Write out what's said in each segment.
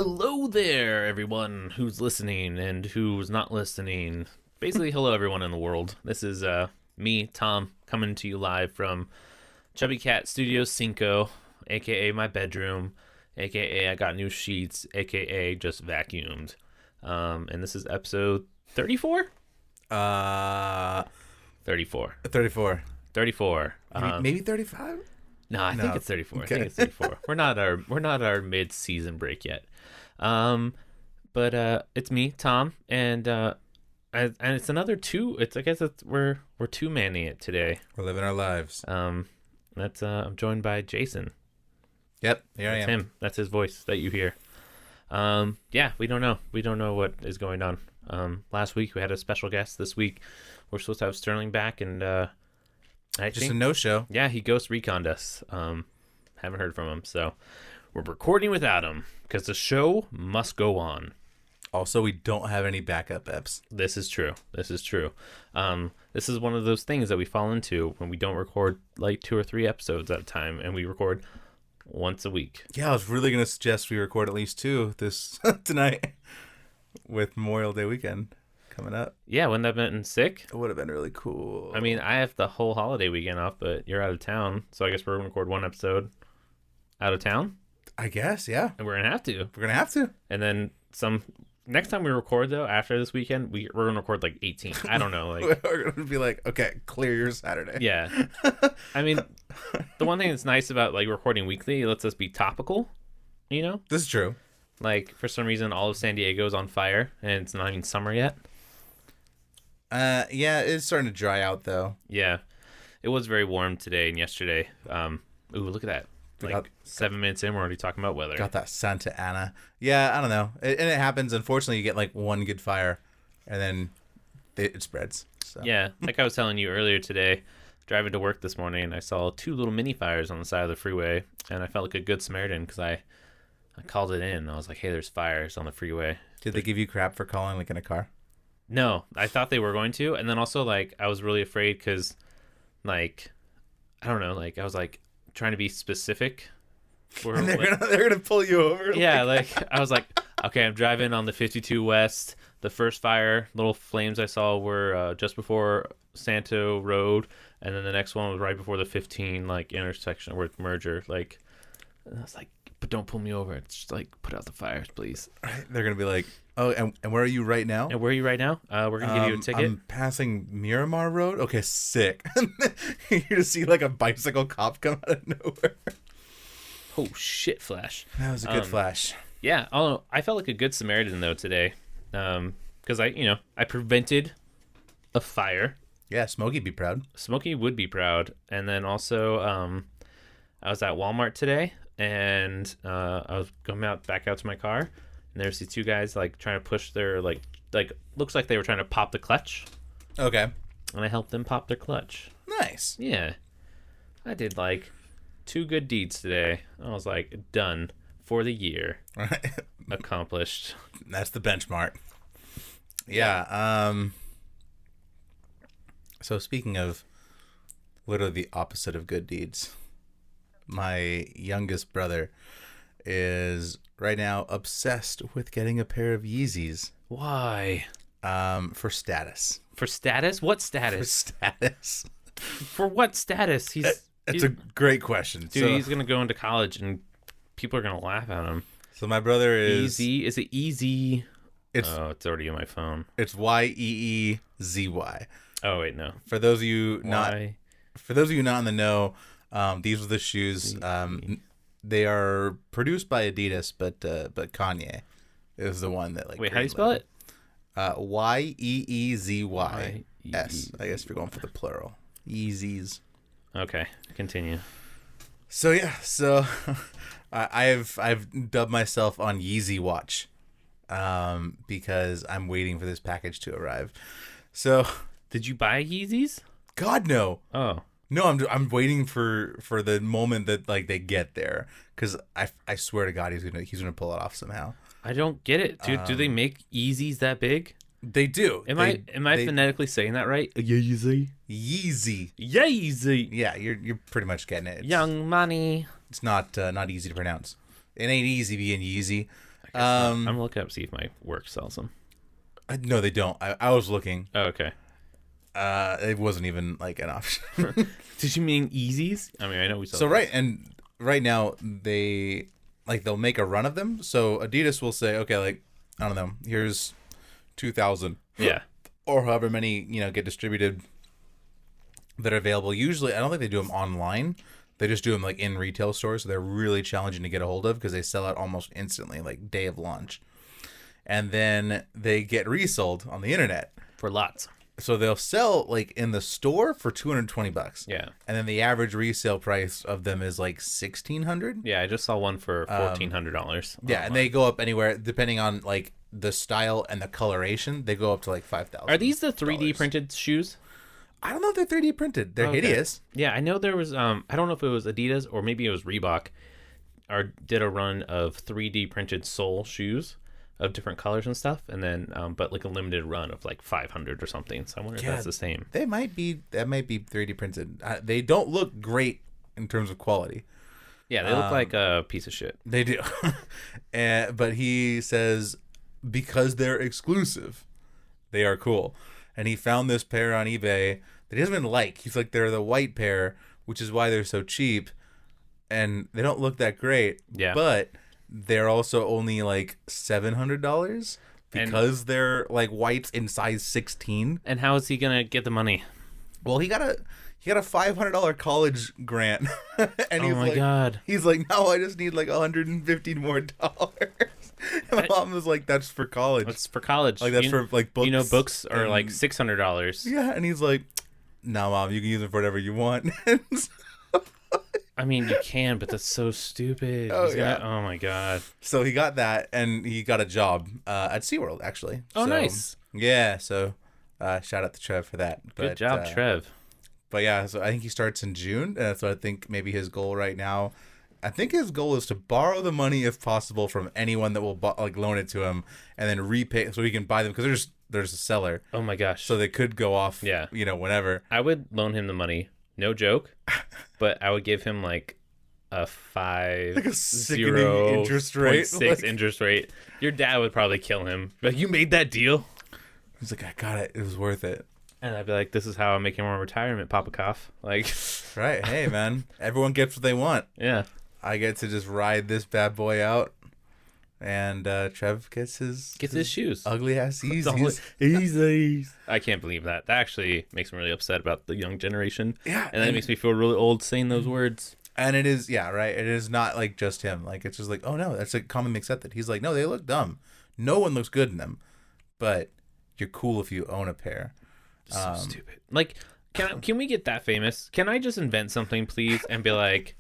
Hello there, everyone who's listening and who's not listening. Basically, hello, everyone in the world. This is me, Tom, coming to you live from Chubby Cat Studio Cinco, a.k.a. my bedroom, a.k.a. I got new sheets, a.k.a. just vacuumed. And this is episode 34? 34. 34. 34. Maybe 35? No, I think it's 34. Okay. I think it's 34. We're not our mid-season break yet. But it's me, Tom, and it's another two. I guess we're two-manning it today. We're living our lives. I'm joined by Jason. Yep, here I am. That's him. That's his voice that you hear. Yeah, we don't know. We don't know what is going on. Last week we had a special guest. This week we're supposed to have Sterling back, and I think a no-show. Yeah, he ghost reconned us. Haven't heard from him, so we're recording without him because the show must go on. Also, we don't have any backup eps. This is true. This is one of those things that we fall into when we don't record like 2 or 3 episodes at a time, and we record once a week. Yeah, I was really going to suggest we record at least 2 this tonight with Memorial Day weekend coming up. Yeah, wouldn't that have been sick? It would have been really cool. I mean, I have the whole holiday weekend off, but you're out of town, so I guess we're going to record one episode out of town. I guess, yeah. And we're going to have to. We're going to have to. And then next time we record, though, after this weekend, we're going to record like 18. I don't know. Like we're going to be like, okay, clear your Saturday. Yeah. I mean, the one thing that's nice about like recording weekly, it lets us be topical, you know? This is true. Like, for some reason, all of San Diego is on fire, and it's not even summer yet. Yeah, it's starting to dry out, though. Yeah. It was very warm today and yesterday. Ooh, look at that. Like 7 minutes in, we're already talking about weather. Got that Santa Ana. Yeah, I don't know. And it happens. Unfortunately, you get like one good fire, and then it spreads. So. Yeah, like I was telling you earlier today, driving to work this morning, I saw 2 little mini fires on the side of the freeway, and I felt like a good Samaritan because I called it in. I was like, hey, there's fires on the freeway. Did they give you crap for calling like in a car? No, I thought they were going to, and then also like I was really afraid because, like, I don't know, like I was like trying to be specific. And they're gonna pull you over. Yeah, like I was like, okay, I'm driving on the 52 West. The first fire, little flames I saw were just before Santo Road, and then the next one was right before the 15 like intersection or merger. Like, and I was like, but don't pull me over. It's just like put out the fires, please. Right. They're gonna be like, oh, and where are you right now? And where are you right now? We're gonna give you a ticket. I'm passing Miramar Road. Okay, sick. You just see like a bicycle cop come out of nowhere. Oh shit! Flash. That was a good flash. Yeah. Oh, I felt like a good Samaritan though today, because I prevented a fire. Yeah, Smokey'd be proud. Smokey would be proud. And then also, I was at Walmart today, and I was going back out to my car, and there's these 2 guys like trying to push their like looks like they were trying to pop the clutch. Okay. And I helped them pop their clutch. Nice. Yeah. I did like 2 good deeds today. I was like, done for the year. Right. Accomplished. That's the benchmark. Yeah. So speaking of literally the opposite of good deeds, my youngest brother is right now obsessed with getting a pair of Yeezys. Why? For status. For status? What status? For status. For what status? It's a great question. Dude, he's going to go into college and people are going to laugh at him. So my brother is... Easy? Is it easy? It's already in my phone. It's Yeezy. Oh, wait, no. For those of you not in the know, these are the shoes. They are produced by Adidas, but Kanye is the one that like. Wait, how do you spell it? Yeezy. S. I guess if you're going for the plural. Yeezys. Okay, continue. So yeah, I've dubbed myself on Yeezy Watch, because I'm waiting for this package to arrive. So. Did you buy Yeezys? God, no. Oh. No, I'm waiting for the moment that like they get there, because I swear to God he's gonna pull it off somehow. I don't get it, dude. Do they make Yeezys that big? They do. Am I phonetically saying that right? Yeezy. Yeah, you're pretty much getting it. Young money. It's not easy to pronounce. It ain't easy being Yeezy. I guess not. I'm gonna look up see if my work sells them. No, they don't. I was looking. Oh, okay. It wasn't even like an option. Did you mean Yeezys? I mean, I know we sell. So right now they'll make a run of them. So Adidas will say, okay, like I don't know, here's 2,000. Yeah. Or however many get distributed that are available. Usually, I don't think they do them online. They just do them like in retail stores. So they're really challenging to get a hold of because they sell out almost instantly, like day of launch. And then they get resold on the internet For lots. So they'll sell like in the store for $220. Yeah. And then the average resale price of them is like $1,600. Yeah, I just saw one for $1,400. Yeah, and they go up anywhere depending on like the style and the coloration. They go up to like $5,000. Are these the 3D printed shoes? I don't know if they're 3D printed. They're hideous. Yeah, I know there was I don't know if it was Adidas or maybe it was Reebok did a run of 3D printed sole shoes of different colors and stuff, and then but like a limited run of like 500 or something. So I wonder if that's the same. That might be 3D printed. They don't look great in terms of quality. Yeah, they look like a piece of shit. They do. But he says because they're exclusive, they are cool. And he found this pair on eBay that he doesn't even like. He's like, they're the white pair, which is why they're so cheap. And they don't look that great. Yeah. But they're also only like $700 because they're like whites in size 16. And how is he going to get the money? Well, he got a $500 college grant. And oh my God. He's like, no, I just need like $150 more. And my mom was like, that's for college. It's for college. Like, that's for like books. You know, books are like $600. Yeah, and he's like, no, Mom, you can use them for whatever you want. I mean, you can, but that's so stupid. Oh, yeah. Oh my God. So he got that, and he got a job at SeaWorld, actually. Oh, nice. Yeah, so shout out to Trev for that. Good job, Trev. But yeah, so I think he starts in June, and so I think maybe his goal right now, I think his goal is to borrow the money if possible from anyone that will loan it to him, and then repay so he can buy them because there's a seller. Oh my gosh. So they could go off. Yeah. Whenever. I would loan him the money, no joke, but I would give him like a 5 like a sickening interest rate, 0.6 interest rate. Your dad would probably kill him. Like, you made that deal? He's like, I got it. It was worth it. And I'd be like, this is how I'm making more retirement, Papa Cough. Like, right. Hey, man. Everyone gets what they want. Yeah. I get to just ride this bad boy out, and Trev gets his shoes. Ugly ass Yeezys. I can't believe that. That actually makes me really upset about the young generation. Yeah. And that makes me feel really old saying those words. And it is, yeah, right. It is not like just him. Like, it's just like, oh no, that's like commonly accepted. He's like, no, they look dumb. No one looks good in them, but you're cool if you own a pair. So stupid. Like, can we get that famous? Can I just invent something, please, and be like,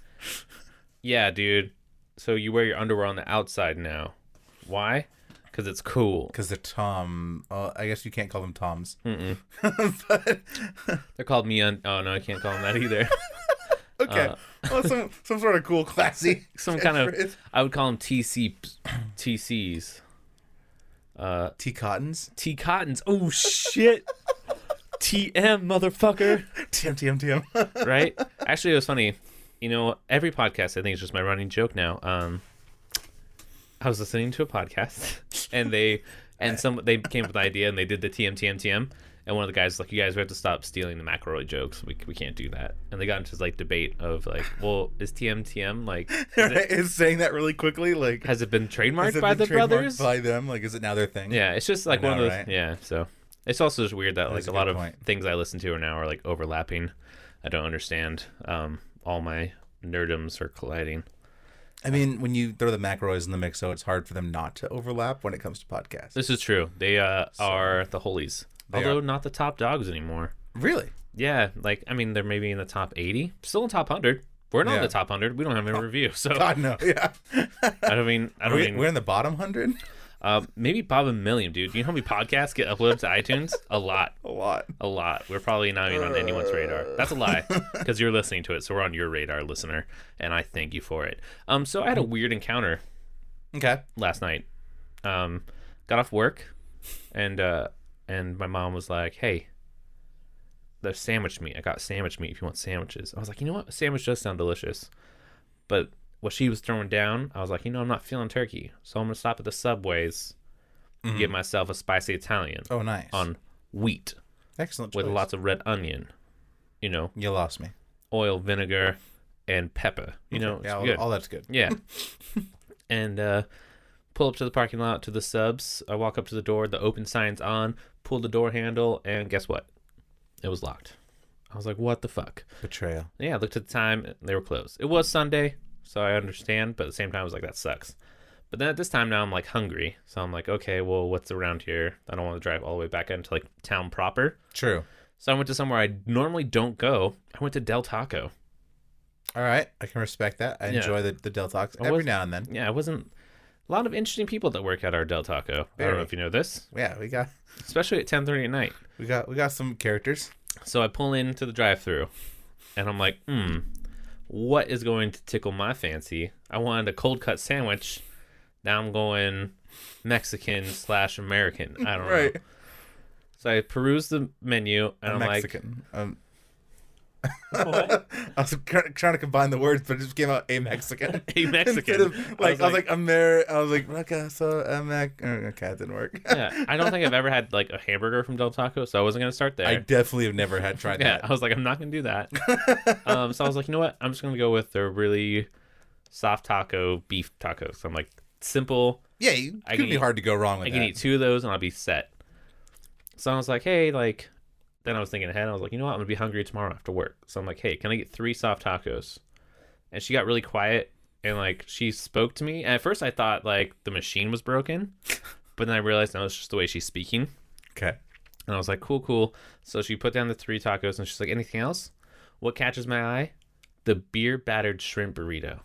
yeah, dude, so you wear your underwear on the outside now. Why? Because it's cool. Because they're Tom. I guess you can't call them Toms. But they're called me on. Oh, no, I can't call them that either. Okay. Well, some sort of cool, classy. Some kind of. I would call them TCs. T-Cottons? T-Cottons. Oh, shit. TM, motherfucker. TM. Right? Actually, it was funny. You know, every podcast, I think, is just my running joke now. I was listening to a podcast, and they came up with the idea, and they did the TM. And one of the guys was like, you guys have to stop stealing the McElroy jokes. We can't do that. And they got into this like debate of like, well, is TM like... Is saying that really quickly? Like, has it been trademarked by the brothers? By them? Like, is it now their thing? Yeah, it's just like one of those... Right? Yeah, so... It's also just weird that like a lot of point. things I listen to are now are like overlapping. I don't understand. All my nerdoms are colliding. I mean, when you throw the McElroys in the mix, so it's hard for them not to overlap when it comes to podcasts. This is true. They are the holies. Although not the top dogs anymore. Really? Yeah. Like, I mean, they're maybe in the top 80. Still in top 100. We're not in the top 100. We don't have a review. So God, no. Yeah. I don't mean... We're in the bottom 100? Maybe above 1 million, dude. You know how many podcasts get uploaded to iTunes? A lot. We're probably not even on anyone's radar. That's a lie, because you're listening to it, so we're on your radar, listener, and I thank you for it. So I had a weird encounter. Okay. Last night. Got off work, and my mom was like, "Hey, there's sandwich meat. I got sandwich meat if you want sandwiches." I was like, you know what? A sandwich does sound delicious, but what she was throwing down, I was like, I'm not feeling turkey, so I'm gonna stop at the Subways, get myself a spicy Italian. Oh, nice. On wheat. Excellent choice. With lots of red onion. You lost me. Oil, vinegar, and pepper. Yeah, good. all that's good. Yeah. And pull up to the parking lot to the Subs. I walk up to the door. The open sign's on. Pull the door handle, and guess what? It was locked. I was like, what the fuck? Betrayal. Yeah, I looked at the time. They were closed. It was Sunday, so I understand. But at the same time, I was like, that sucks. But then at this time now, I'm like hungry. So I'm like, okay, well, what's around here? I don't want to drive all the way back into like town proper. True. So I went to somewhere I normally don't go. I went to Del Taco. All right. I can respect that. I enjoy the Del Tacos every now and then. Yeah, it wasn't a lot of interesting people that work at our Del Taco. I don't know if you know this. Yeah, we got... Especially at 10:30 at night. We got some characters. So I pull into the drive-thru, and I'm like, what is going to tickle my fancy? I wanted a cold cut sandwich. Now I'm going Mexican/American. I don't know. So I peruse the menu, and I'm Mexican. like... What? I was trying to combine the words, but it just came out a Mexican. A Mexican. I was like, okay, so okay, it didn't work. Yeah, I don't think I've ever had like a hamburger from Del Taco, so I wasn't gonna start there. I definitely have never had tried that. Yeah, I was like, I'm not gonna do that. So I was like, you know what? I'm just gonna go with their really soft taco, beef tacos. So I'm like, simple. Yeah, it could be hard to go wrong with that. I can eat 2 of those and I'll be set. So I was like, hey, like. Then I was thinking ahead. I was like, you know what? I'm going to be hungry tomorrow after work. So I'm like, hey, can I get 3 soft tacos? And she got really quiet. And, like, she spoke to me. And at first I thought, like, the machine was broken. But then I realized, no, it's just the way she's speaking. Okay. And I was like, cool. So she put down the 3 tacos. And she's like, anything else? What catches my eye? The beer-battered shrimp burrito.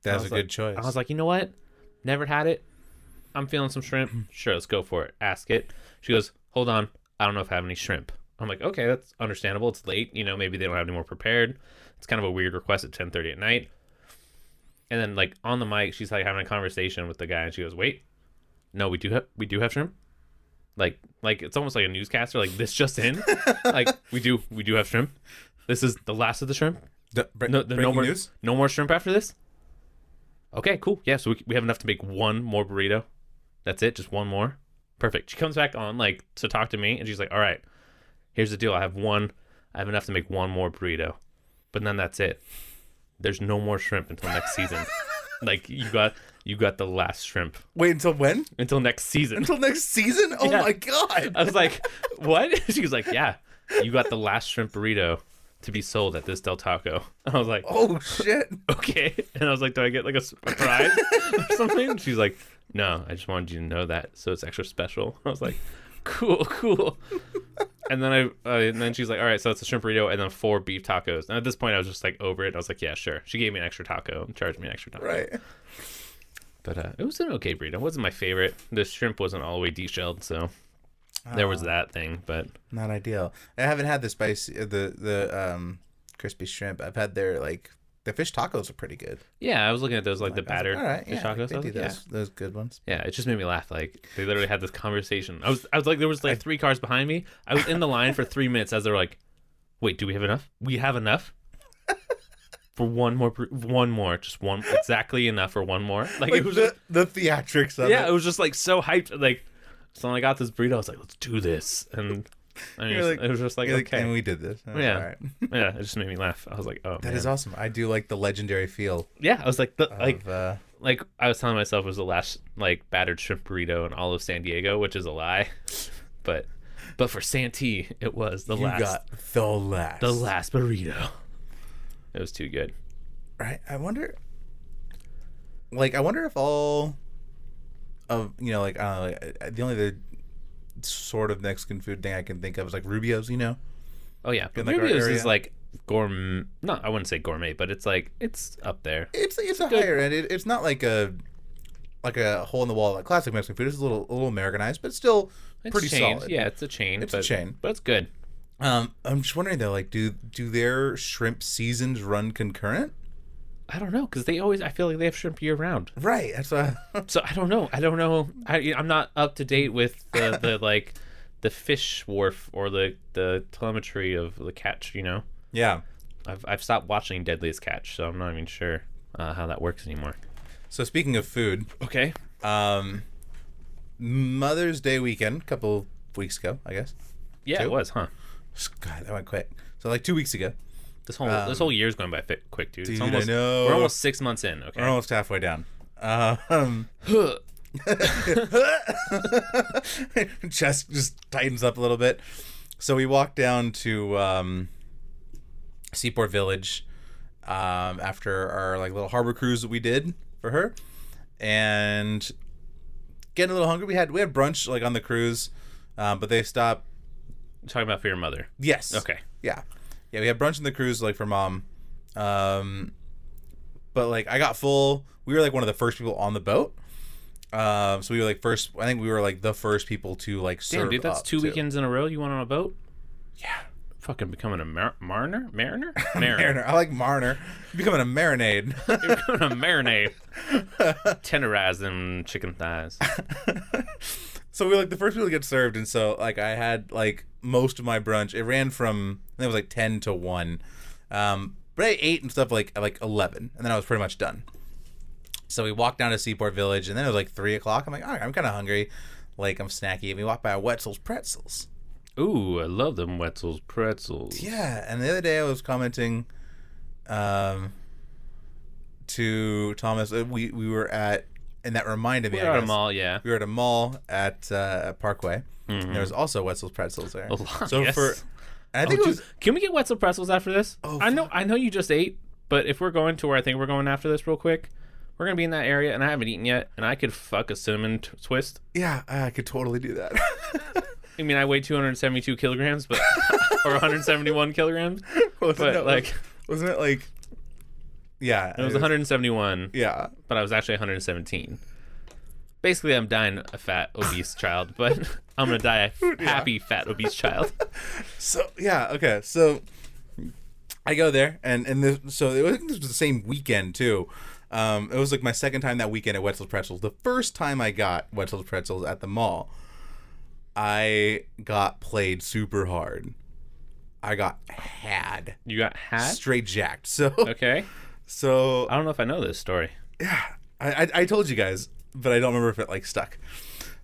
That's a good choice. I was like, you know what? Never had it. I'm feeling some shrimp. Sure, let's go for it. Ask it. She goes, hold on. I don't know if I have any shrimp. I'm like, okay, that's understandable. It's late. Maybe they don't have any more prepared. It's kind of a weird request at 10:30 at night. And then, like, on the mic, she's, like, having a conversation with the guy, and she goes, wait, no, we do have shrimp? Like it's almost like a newscaster. Like, this just in? Like, we do have shrimp? This is the last of the shrimp? No more news? No more shrimp after this? Okay, cool. Yeah, so we have enough to make 1 more burrito. That's it? Just 1 more? Perfect. She comes back on, like, to talk to me, and she's like, all right, here's the deal. I have enough to make 1 more burrito. But then that's it. There's no more shrimp until next season. Like, you got the last shrimp. Wait, until when? Until next season. Until next season? Oh, yeah. My God. I was like, what? She was like, yeah, you got the last shrimp burrito to be sold at this Del Taco. I was like, oh, shit. Okay. And I was like, do I get, like, a surprise or something? She's like, no, I just wanted you to know that, so it's extra special. I was like, cool. And then and then she's like, all right, so it's a shrimp burrito and then 4 beef tacos. And at this point, I was just like over it. I was like, yeah, sure. She gave me an extra taco and charged me an extra taco. Right. But it was an okay burrito. It wasn't my favorite. The shrimp wasn't all the way deshelled, so there was that thing. But not ideal. I haven't had the spicy, the crispy shrimp. I've had their like. The fish tacos are pretty good. Yeah, I was looking at those, like, the battered fish tacos. They do those good ones. Yeah, it just made me laugh. Like, they literally had this conversation. I was like, there was, like, 3 cars behind me. I was in the line for 3 minutes as they're like, wait, do we have enough? We have enough? For one more. Just one. Exactly enough for 1 more. Like it was the theatrics of it. Yeah, it was just, like, so hyped. Like, so when I got this burrito, I was like, let's do this. And... it was just like, okay. And we did this. Yeah. All right. Yeah, it just made me laugh. I was like, oh, that is awesome. I do like the legendary feel. Yeah, I was like, like I was telling myself it was the last, like, battered shrimp burrito in all of San Diego, which is a lie. But for Santee, it was the last. You got the last burrito. It was too good. Right. I wonder if all of, like, the only sort of Mexican food thing I can think of is like Rubio's, Oh yeah, but Rubio's is like gourmet. No, I wouldn't say gourmet, but it's like it's up there. It's a good. Higher end. It's not like a hole in the wall like classic Mexican food. It's a little Americanized, but still pretty solid. Yeah, it's a chain. It's a chain, but it's good. I'm just wondering though, like, do their shrimp seasons run concurrent? I don't know, because I feel like they have shrimp year round. Right. That's So I don't know. I'm not up to date with the like the fish wharf or the telemetry of the catch. Yeah. I've stopped watching Deadliest Catch, so I'm not even sure. how that works anymore. So speaking of food, Okay. Mother's Day weekend, a couple weeks ago, I guess. Yeah, 2? it was, huh? God, that went quick. So like 2 weeks ago. This whole year's going by quick, dude. Dude, It's almost, I know. We're almost 6 months in. Okay. We're almost halfway down. Chest just tightens up a little bit. So we walked down to Seaport Village after our like little harbor cruise that we did for her, and getting a little hungry. We had brunch like on the cruise, but they stopped. Talking about for your mother. Yes. Okay. Yeah. We had brunch on the cruise like for mom, but like I got full. We were like one of the first people on the boat. So we were like first. I think we were like the first people to like serve. Damn, dude, that's up, 2 too. weekends in a row you went on a boat? Yeah. Fucking becoming a mariner? Mariner. I like mariner. Becoming a marinade. You're becoming a marinade. Tenderize them chicken thighs. So we were like the first people to get served, and so like I had like most of my brunch. It ran from I think it was like 10 to 1, but I ate and stuff like 11, and then I was pretty much done. So we walked down to Seaport Village, and then it was like 3 o'clock. I'm like, all right, I'm kind of hungry, like I'm snacky, and we walked by Wetzel's Pretzels. Ooh, I love them Wetzel's pretzels. Yeah, and the other day I was commenting to Thomas, we were at, and that reminded me. We were at a mall, yeah. We were at a mall at Parkway. Mm-hmm. And there was also Wetzel's Pretzels there. So yes. I think dude, it was. can we get Wetzel pretzels after this? Oh, I know you just ate, but if we're going to where I think we're going after this real quick, we're gonna be in that area, and I haven't eaten yet, and I could fuck a cinnamon twist. Yeah, I could totally do that. I mean, I weigh 272 kilograms, but or 171 kilograms. Wasn't it like? Yeah, it was 171. Yeah, but I was actually 117. Basically, I'm dying a fat, obese child, but I'm gonna die a happy, fat, obese child. So yeah, okay. So I go there, and this was the same weekend too. It was like my second time that weekend at Wetzel's Pretzels. The first time I got Wetzel's Pretzels at the mall, I got played super hard. I got had. You got had? Straight jacked. So okay. So I don't know if I know this story. Yeah, I told you guys, but I don't remember if it like stuck.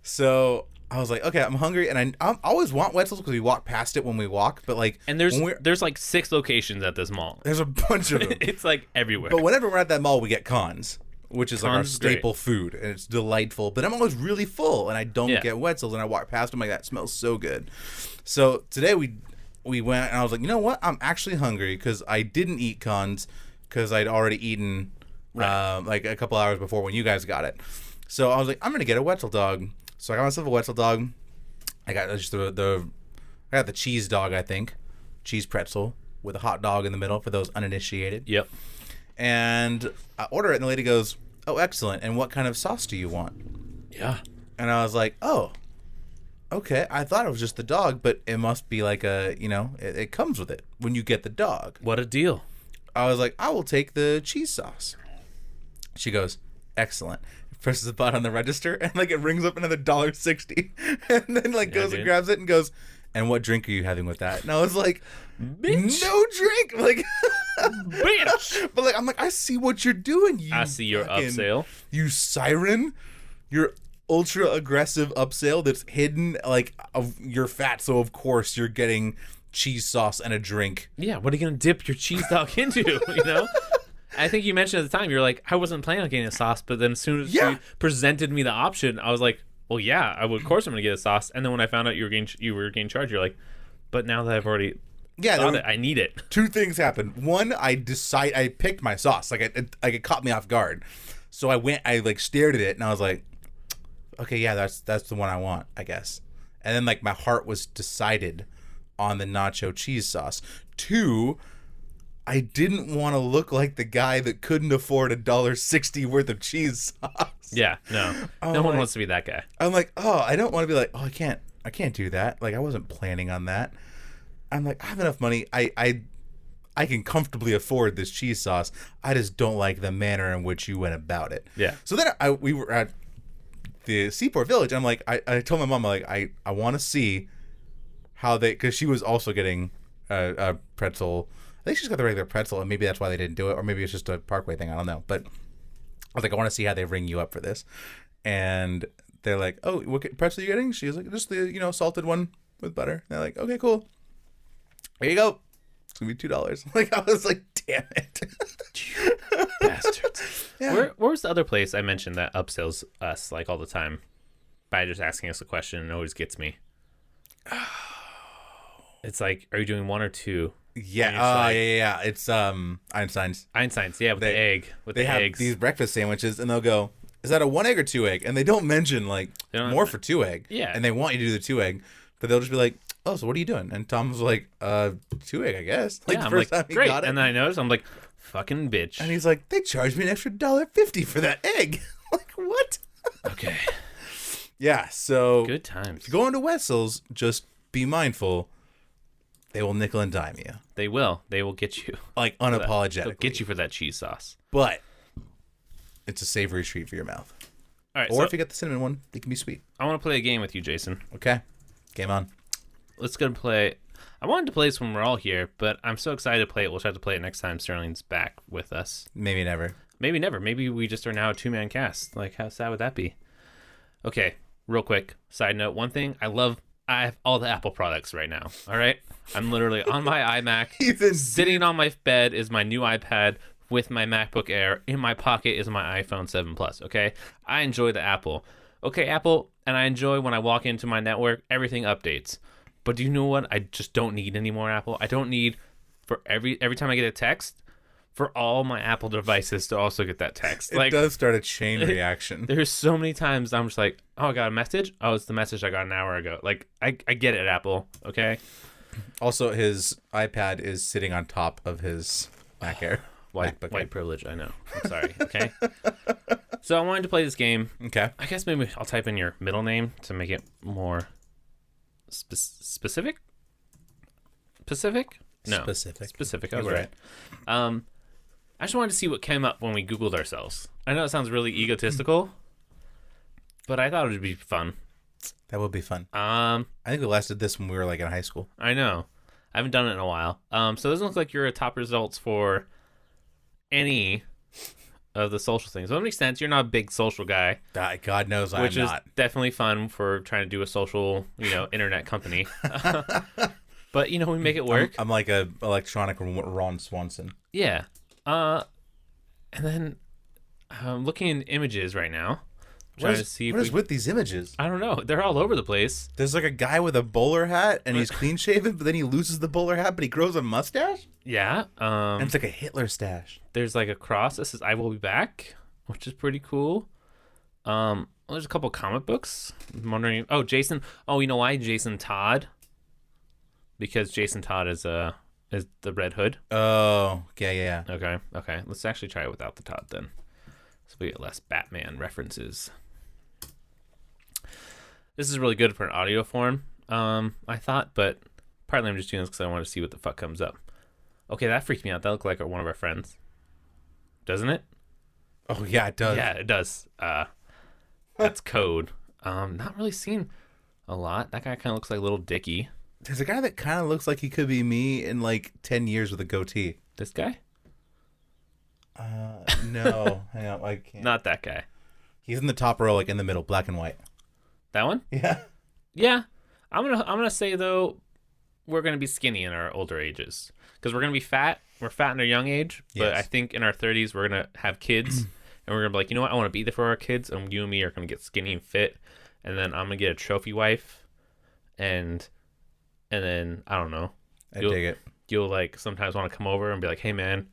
So I was like, okay, I'm hungry, and I always want Wetzel's because we walk past it when we walk. But like, and there's like 6 locations at this mall. There's a bunch of them. It's like everywhere. But whenever we're at that mall, we get cons, which is like our staple great. food, and it's delightful. But I'm always really full, and I don't get Wetzel's, and I walk past them like that smells so good. So today we went, and I was like, you know what? I'm actually hungry because I didn't eat cons because I'd already eaten like a couple hours before when you guys got it. So I was like, I'm gonna get a Wetzel dog. So I got myself a Wetzel dog. I got just I got the cheese dog, I think, cheese pretzel with a hot dog in the middle for those uninitiated. Yep. And I order it, and the lady goes, "Oh, excellent. And what kind of sauce do you want?" Yeah. And I was like, "Oh, okay. I thought it was just the dog, but it must be like it comes with it when you get the dog." What a deal. I was like, "I will take the cheese sauce." She goes, "Excellent." Presses the button on the register, and like it rings up another $1.60, and then like goes and grabs it and goes, "And what drink are you having with that?" And I was like, "Bitch, no drink." Like, bitch. But like, I'm like, I see what you're doing. I see your upsell. You siren, your ultra aggressive upsell that's hidden like of your fat. So of course you're getting cheese sauce and a drink. Yeah, what are you gonna dip your cheese dog into? You know. I think you mentioned at the time, you're like, I wasn't planning on getting a sauce, but then as soon as you presented me the option, I was like, well, yeah, of course I'm going to get a sauce. And then when I found out you were getting charged, you're like, but now that I've already thought it, I need it. 2 things happened. One, I picked my sauce. Like it caught me off guard. So I like stared at it, and I was like, okay, yeah, that's the one I want, I guess. And then like my heart was decided on the nacho cheese sauce. 2, I didn't want to look like the guy that couldn't afford $1.60 worth of cheese sauce. Yeah, no one wants to be that guy. I'm like, oh, I don't want to be like, oh, I can't do that. Like, I wasn't planning on that. I'm like, I have enough money. I can comfortably afford this cheese sauce. I just don't like the manner in which you went about it. Yeah. So then we were at the Seaport Village. I'm like, I told my mom, like, I want to see how because she was also getting a pretzel. I think she's got the regular pretzel, and maybe that's why they didn't do it, or maybe it's just a Parkway thing. I don't know. But I was like, I want to see how they ring you up for this. And they're like, oh, what pretzel are you getting? She was like, just the, salted one with butter. And they're like, okay, cool. Here you go. It's going to be $2. Like, I was like, damn it. Bastards. Yeah. Where was the other place I mentioned that upsells us like all the time by just asking us a question and it always gets me? It's like, are you doing one or two? Yeah. Yeah. It's Einstein's. Einstein's, yeah, with the egg. They have eggs. these breakfast sandwiches, and they'll go, is that a 1 egg or 2 egg? And they don't mention, like, more for 2 egg. Yeah. And they want you to do the 2 egg, but they'll just be like, oh, so what are you doing? And Tom was like, 2 egg, I guess. Like, yeah, the I'm first like, time he great. got it. And then I noticed, I'm like, fucking bitch. And he's like, they charged me an extra $1.50 for that egg. Like, what? Okay. Yeah, so Good times. if you go into Wetzel's, just be mindful. They will nickel and dime you. They will. They will get you. Like, unapologetically. They'll get you for that cheese sauce. But it's a savory treat for your mouth. All right. Or So if you get the cinnamon one, they can be sweet. I want to play a game with you, Jason. Okay. Game on. Let's go and play. I wanted to play this when we're all here, but I'm so excited to play it. We'll have to play it next time Sterling's back with us. Maybe never. Maybe never. Maybe we just are now a 2-man cast. Like, how sad would that be? Okay, real quick. Side note, one thing. I have all the Apple products right now. All right? I'm literally on my iMac. Sitting on my bed is my new iPad with my MacBook Air. In my pocket is my iPhone 7 Plus, okay? I enjoy the Apple. Okay, Apple, and I enjoy when I walk into my network, everything updates. But do you know what? I just don't need any more Apple. I don't need for every time I get a text for all my Apple devices to also get that text. It does start a chain reaction. There's so many times I'm just like, oh, I got a message. Oh, it's the message I got an hour ago. Like, I get it, Apple. Okay. Also, his iPad is sitting on top of his Mac Air. White privilege. I know. I'm sorry. Okay. So I wanted to play this game. Okay. I guess maybe I'll type in your middle name to make it more specific. Specific? No. Specific. I was right. I just wanted to see what came up when we Googled ourselves. I know it sounds really egotistical, but I thought it would be fun. That would be fun. I think we last did this when we were like in high school. I know. I haven't done it in a while. So it doesn't look like you're a top results for any of the social things. So that makes sense. You're not a big social guy. God knows I'm not. Which is definitely fun for trying to do a social, internet company. But, we make it work. I'm like a electronic Ron Swanson. Yeah. And then I'm looking in images right now. What is with these images? I don't know. They're all over the place. There's like a guy with a bowler hat and he's clean shaven, but then he loses the bowler hat, but he grows a mustache? Yeah. And it's like a Hitler stash. There's like a cross that says I will be back, which is pretty cool. There's a couple comic books. I'm wondering. Oh, Jason. Oh, you know why? Jason Todd. Because Jason Todd is the Red Hood. Oh, yeah. Okay. Let's actually try it without the Todd then. So we get less Batman references. This is really good for an audio form, I thought, but partly I'm just doing this because I want to see what the fuck comes up. Okay, that freaked me out. That looked like one of our friends. Doesn't it? Oh, yeah, it does. Yeah, it does. That's code. Not really seen a lot. That guy kind of looks like Little Dicky. There's a guy that kind of looks like he could be me in like 10 years with a goatee. This guy? No. Hang on, I can't. Not that guy. He's in the top row, like in the middle, black and white. That one? Yeah. Yeah. I'm gonna say though, we're gonna be skinny in our older ages because we're gonna be fat. We're fat in our young age, but Yes. I think in our 30s we're gonna have kids, and we're gonna be like, you know what? I want to be there for our kids, and you and me are gonna get skinny and fit, and then I'm gonna get a trophy wife, and then I don't know. I dig it. You'll like sometimes want to come over and be like, hey man,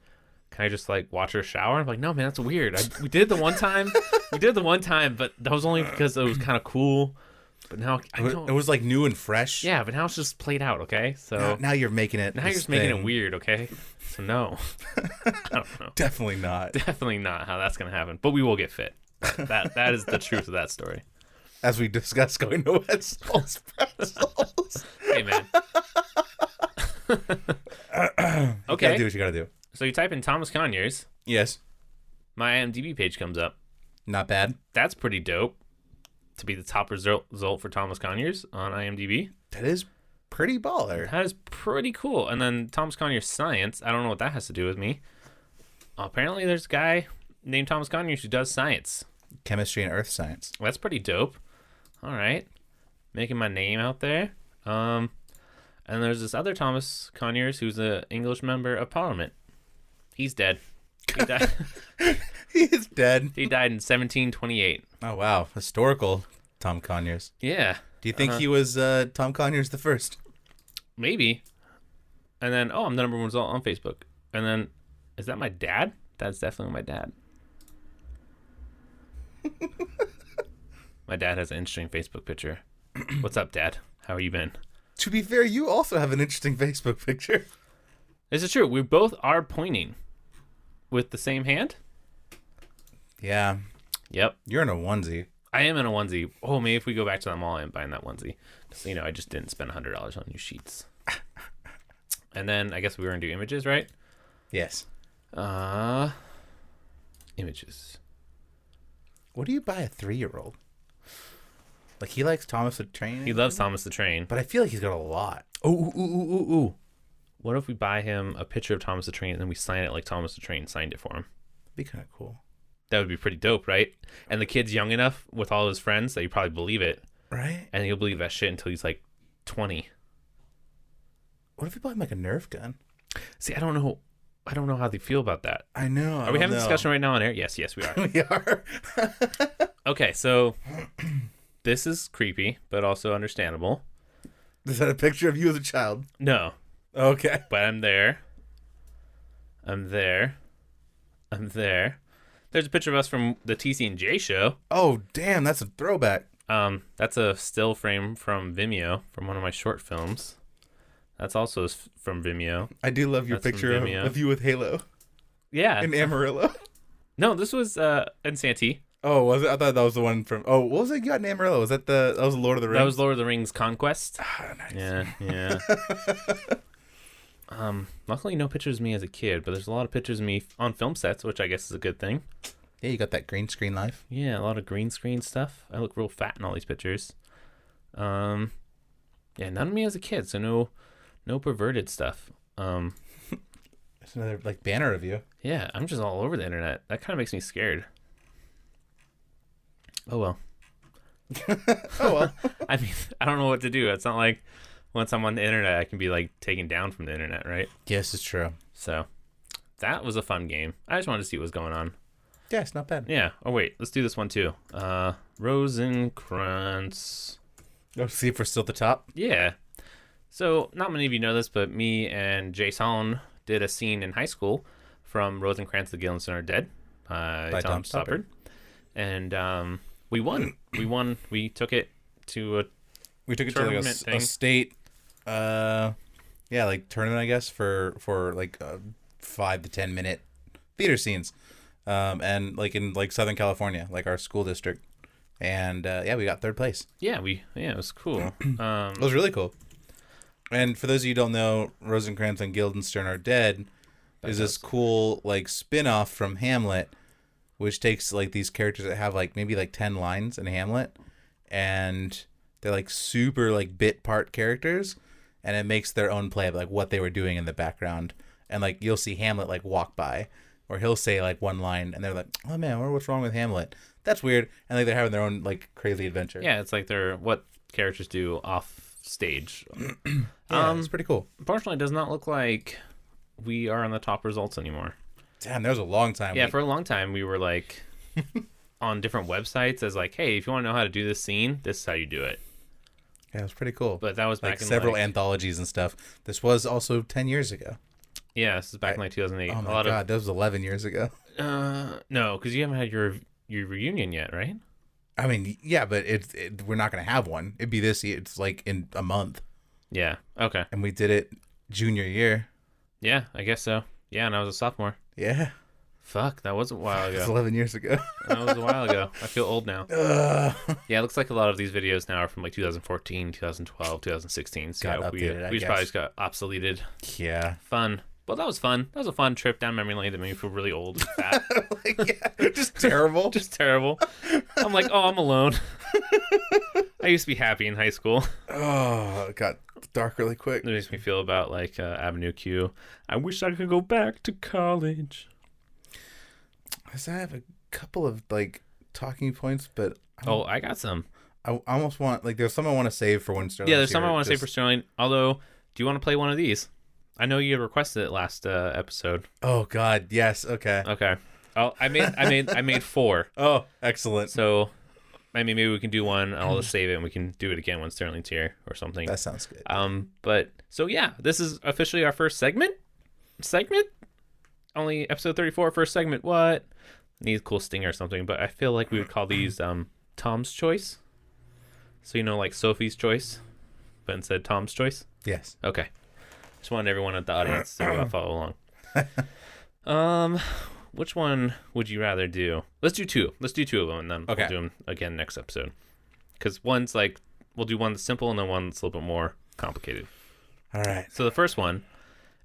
can I just like watch her shower? I'm like, no man, that's weird. We did it the one time. But that was only because it was kind of cool. But now It was like new and fresh. Yeah, but now it's just played out, okay? So now you're making it. now you're just making it weird, okay? So no. I don't know. Definitely not. Definitely not how that's gonna happen. But we will get fit. That is the truth of that story. As we discussed going to Wetzel's Pretzels. Hey man. You Okay. gotta do what you gotta do. So you type in Thomas Conyers, Yes. my IMDb page comes up. Not bad. That's pretty dope. To be the top result for Thomas Conyers on IMDb. That is pretty baller. That is pretty cool. And then Thomas Conyers Science. I don't know what that has to do with me. Apparently, there's a guy named Thomas Conyers who does science. Chemistry and earth science. That's pretty dope. All right. Making my name out there. And there's this other Thomas Conyers who's an English member of Parliament. He's dead. He died. He is dead. He died in 1728. Oh, wow. Historical Tom Conyers. Yeah. Do you think he was Tom Conyers the first? Maybe. And then, I'm the number one result on Facebook. And then, is that my dad? That's definitely my dad. My dad has an interesting Facebook picture. What's up, Dad? How have you been? To be fair, you also have an interesting Facebook picture. This is true. We both are pointing with the same hand. Yeah. Yep. You're in a onesie. I am in a onesie. Oh, maybe if we go back to that mall, I'm buying that onesie. Because, I just didn't spend $100 on new sheets. And then I guess we were going to do images, right? Yes. Images. What do you buy a 3-year-old? Like, he likes Thomas the Train? He loves Thomas the Train. But I feel like he's got a lot. Ooh. What if we buy him a picture of Thomas the Train and then we sign it like Thomas the Train signed it for him? Be kind of cool. That would be pretty dope, right? And the kid's young enough with all his friends that you probably believe it. Right? And he'll believe that shit until he's like 20. What if we bought him like a Nerf gun? See, I don't know how they feel about that. I know. Are we having a discussion right now on air? Yes, we are. We are. Okay, so this is creepy, but also understandable. Is that a picture of you as a child? No. Okay. But I'm there. There's a picture of us from the TC&J show. Oh, damn, that's a throwback. That's a still frame from Vimeo, from one of my short films. That's also from Vimeo. I do love your picture of you with Halo. Yeah. In Amarillo. No, this was in Santee. Oh, was it? I thought that was the one from... Oh, what was it you got in Amarillo? Was that that was Lord of the Rings? That was Lord of the Rings Conquest. Ah, nice. Yeah. Luckily no pictures of me as a kid, but there's a lot of pictures of me on film sets, which I guess is a good thing. Yeah, you got that green screen life. Yeah, a lot of green screen stuff. I look real fat in all these pictures. Yeah, none of me as a kid, so no perverted stuff. There's another like banner of you. Yeah, I'm just all over the internet. That kind of makes me scared. Oh well. Oh well. I mean, I don't know what to do. It's not like once I'm on the internet, I can be like taken down from the internet, right? Yes, it's true. So that was a fun game. I just wanted to see what was going on. Yeah, it's not bad. Yeah. Oh wait, let's do this one too. Rosencrantz. Oh, see if we're still at the top. Yeah. So not many of you know this, but me and Jason did a scene in high school from Rosencrantz, the Guildenstern Are Dead by Tom Stoppard. And we won. We took it to a like a state like tournament, I guess, for like 5 to 10 minute theater scenes. And like in like Southern California, like our school district. And we got 3rd place. Yeah, it was cool. It was really cool. And for those of you who don't know, Rosencrantz and Guildenstern Are Dead is this cool like spin-off from Hamlet, which takes like these characters that have like maybe like 10 lines in Hamlet, and they're like super like bit part characters, and it makes their own play of like what they were doing in the background. And like you'll see Hamlet like walk by, or he'll say like one line, and they're like, "Oh man, what's wrong with Hamlet? That's weird." And like they're having their own like crazy adventure. Yeah, it's like they're what characters do off stage. It's pretty cool. Unfortunately, it does not look like we are on the top results anymore. Damn, there was a long time. Yeah, for a long time we were like on different websites as like, hey, if you want to know how to do this scene, this is how you do it. Yeah, it was pretty cool. But that was back like in several anthologies and stuff. This was also 10 years ago. Yeah, this is back in like 2008. Oh my god, that was 11 years ago. No, because you haven't had your reunion yet, right? I mean, yeah, but we're not going to have one. It'd be this year. It's like in a month. Yeah, okay. And we did it junior year. Yeah, I guess so. Yeah, and I was a sophomore. Yeah. Fuck, that was a while ago. It's 11 years ago. That was a while ago. I feel old now. Yeah, it looks like a lot of these videos now are from like 2014, 2012, 2016. So got yeah, updated, we probably just got obsoleted. Yeah. Fun. Well, that was fun. That was a fun trip down memory lane that made me feel really old and fat. Just terrible. Just terrible. I'm like, oh, I'm alone. I used to be happy in high school. Oh, God. dark really quick. It makes me feel about like Avenue Q. I wish I could go back to college. I have a couple of like talking points, but I got some. I almost want like there's some I want to save for when Sterling. Yeah, there's some I want to say for Sterling. Although, do you want to play one of these? I know you requested it last episode. Oh God, yes. Okay. Okay. Oh, I made 4. Oh, excellent. So, I mean, maybe we can do one. I'll just save it, and we can do it again when Sterling's here or something. That sounds good. But so yeah, this is officially our first segment. Only episode 34, first segment. What? Needs a cool stinger or something. But I feel like we would call these Tom's Choice. So like Sophie's Choice, but instead Tom's Choice. Yes. Okay. Just wanted everyone at the audience to follow along. Which one would you rather do? Let's do 2. Let's do 2 of them, and then we'll do them again next episode. Because one's like, we'll do one that's simple, and then one that's a little bit more complicated. All right. So the first one,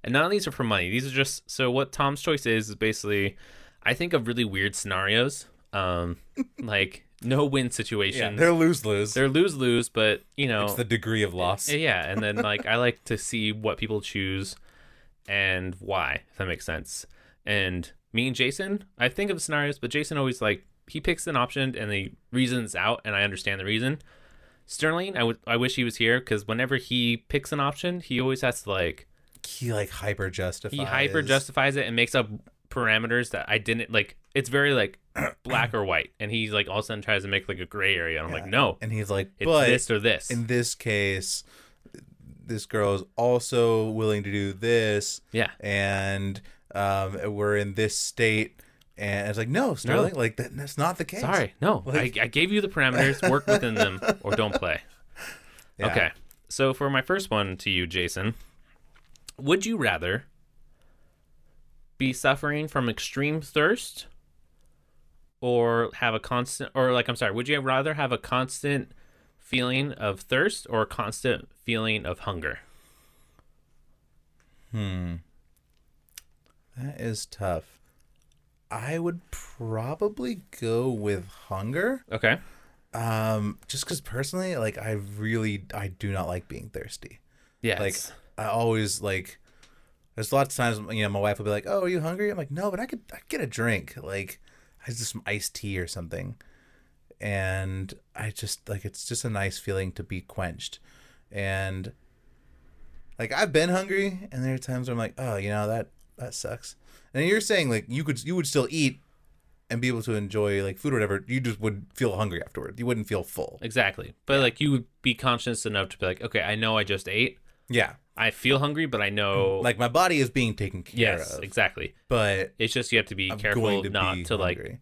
and none of these are for money. These are just, so what Tom's Choice is basically, I think of really weird scenarios, like no-win situations. Yeah, they're lose-lose. They're lose-lose, but, it's the degree of loss. Yeah, and then, like, I like to see what people choose and why, if that makes sense. And me and Jason, I think of scenarios, but Jason always, like, he picks an option and the reason's out, and I understand the reason. Sterling, I wish he was here, because whenever he picks an option, he always has to, like... He hyper-justifies. He hyper-justifies it and makes up parameters that I didn't, like... It's very, like, black or white. And he's, like, all of a sudden tries to make, like, a gray area. And I'm like, no. And he's like, it's but this or this. In this case, this girl is also willing to do this. Yeah. And we're in this state. And it's like, no, Sterling, like, that's not the case. Sorry, no. Like... I gave you the parameters. Work within them or don't play. Yeah. Okay. So for my first one to you, Jason, would you rather be suffering from extreme thirst or have a constant, or like, I'm sorry, would you rather have a constant feeling of thirst or a constant feeling of hunger? That is tough. I would probably go with hunger. Okay. Just because personally, like, I do not like being thirsty. Yeah. Like, I always, like, there's lots of times, my wife will be like, oh, are you hungry? I'm like, no, but I could get a drink. Like, I just some iced tea or something. And I just, like, it's just a nice feeling to be quenched. And, like, I've been hungry, and there are times where I'm like, oh, that sucks. And you're saying, like, you would still eat and be able to enjoy, like, food or whatever. You just would feel hungry afterward. You wouldn't feel full. Exactly. But, like, you would be conscious enough to be like, okay, I know I just ate. Yeah. I feel hungry, but I know... Like, my body is being taken care of. Yes, exactly. But... It's just you have to be careful not to, like,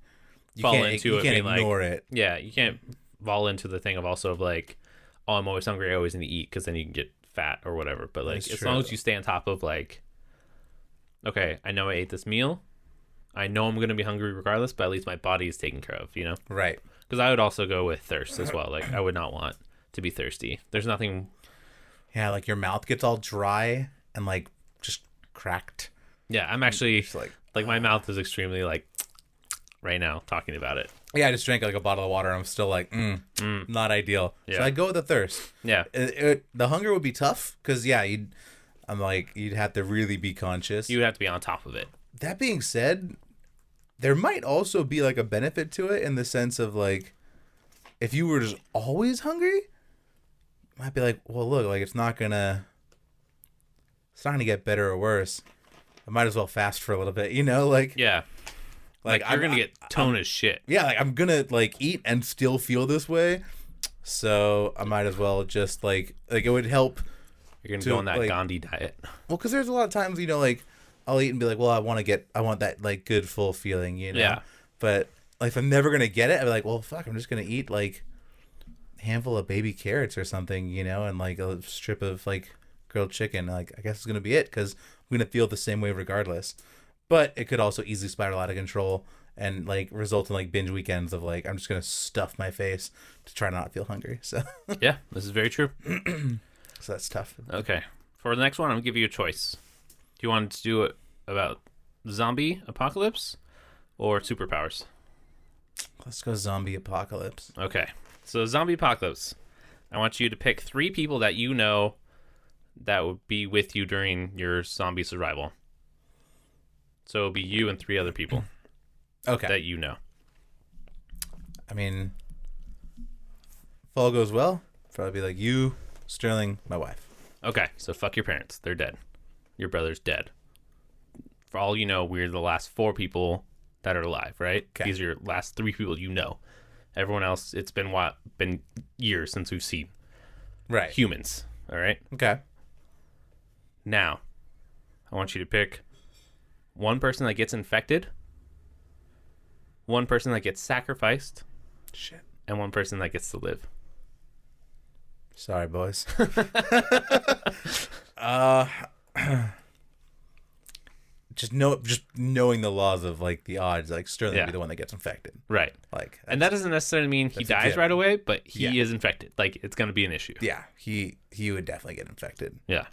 fall into it. You can't ignore it. Yeah, you can't fall into the thing of also of, like, oh, I'm always hungry, I always need to eat, because then you can get fat or whatever. But, like, as long as you stay on top of, like, okay, I know I ate this meal. I know I'm going to be hungry regardless, but at least my body is taken care of, Right. Because I would also go with thirst as well. Like, I would not want to be thirsty. There's nothing... Yeah, like your mouth gets all dry and like just cracked. Yeah, I'm actually like my mouth is extremely like right now talking about it. Yeah, I just drank like a bottle of water. I'm still like, not ideal. Yeah. So I'd go with the thirst. Yeah. The hunger would be tough because you'd have to really be conscious. You would have to be on top of it. That being said, there might also be like a benefit to it in the sense of like, if you were just always hungry, might be like, well, look, like it's not gonna get better or worse. I might as well fast for a little bit, like yeah, like you're gonna get toned as shit. Yeah, like I'm gonna like eat and still feel this way, so I might as well just like it would help. You're gonna go on that Gandhi diet. Well, because there's a lot of times like I'll eat and be like, well, I want that like good full feeling, Yeah. But like if I'm never gonna get it, I'd be like, well, fuck, I'm just gonna eat like handful of baby carrots or something, and like a strip of like grilled chicken. Like I guess it's gonna be it because I'm gonna feel the same way regardless. But it could also easily spiral out of control and like result in like binge weekends of like I'm just gonna stuff my face to try not to feel hungry. So yeah, this is very true. So that's tough. Okay, for the next one, I'm gonna give you a choice. Do you want to do it about zombie apocalypse or superpowers? Let's go zombie apocalypse. Okay. So zombie apocalypse. I want you to pick 3 people that you know that would be with you during your zombie survival. So it'll be you and 3 other people Okay. that you know. I mean, if all goes well, probably be like you, Sterling, my wife. Okay, so fuck your parents. They're dead. Your brother's dead. For all you know, we're the last 4 people that are alive, right? Okay. These are your last 3 people you know. Everyone else, it's been years since we've seen Right. humans, all right? Okay. Now, I want you to pick one person that gets infected, one person that gets sacrificed, Shit. and one person that gets to live. Sorry, boys. Just knowing the laws of like the odds, like Sterling would be the one that gets infected. Right. Like, And that doesn't necessarily mean he dies right away, but he is infected. Like, it's going to be an issue. yeah, he would definitely get infected, Yeah.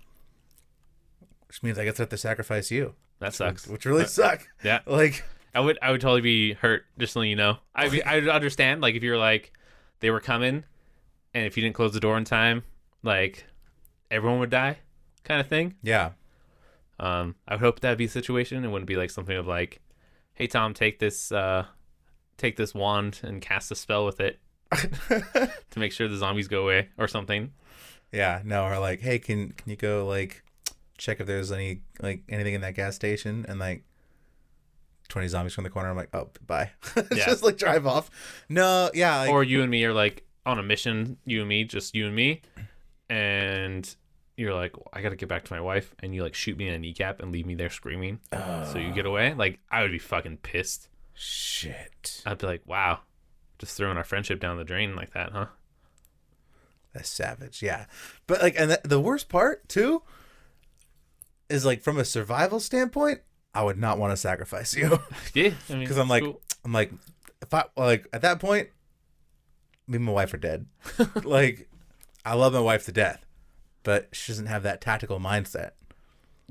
which means I guess I have to sacrifice you. That sucks. Which really suck. Yeah. Like, I would totally be hurt, just so you know. I would understand, like, if you're like, they were coming, and if you didn't close the door in time, like, everyone would die, kind of thing. yeah. I would hope that'd be the situation. It wouldn't be like something of like, hey Tom, take this wand and cast a spell with it to make sure the zombies go away or something. Yeah, no, or like, hey, can you go like check if there's anything in that gas station, and like 20 zombies from the corner. I'm like, oh, bye. Just like drive off. No, yeah. Like, or you and me are like on a mission, just you and me, and you're like, I gotta get back to my wife, and you like shoot me in a kneecap and leave me there screaming. So you get away. Like, I would be fucking pissed. Shit. I'd be like, wow, just throwing our friendship down the drain like that, huh? That's savage. Yeah. But like, and the worst part too is like from a survival standpoint, I would not want to sacrifice you. Yeah. I mean, because I'm like, if I like at that point, me and my wife are dead. Like, I love my wife to death, but she doesn't have that tactical mindset.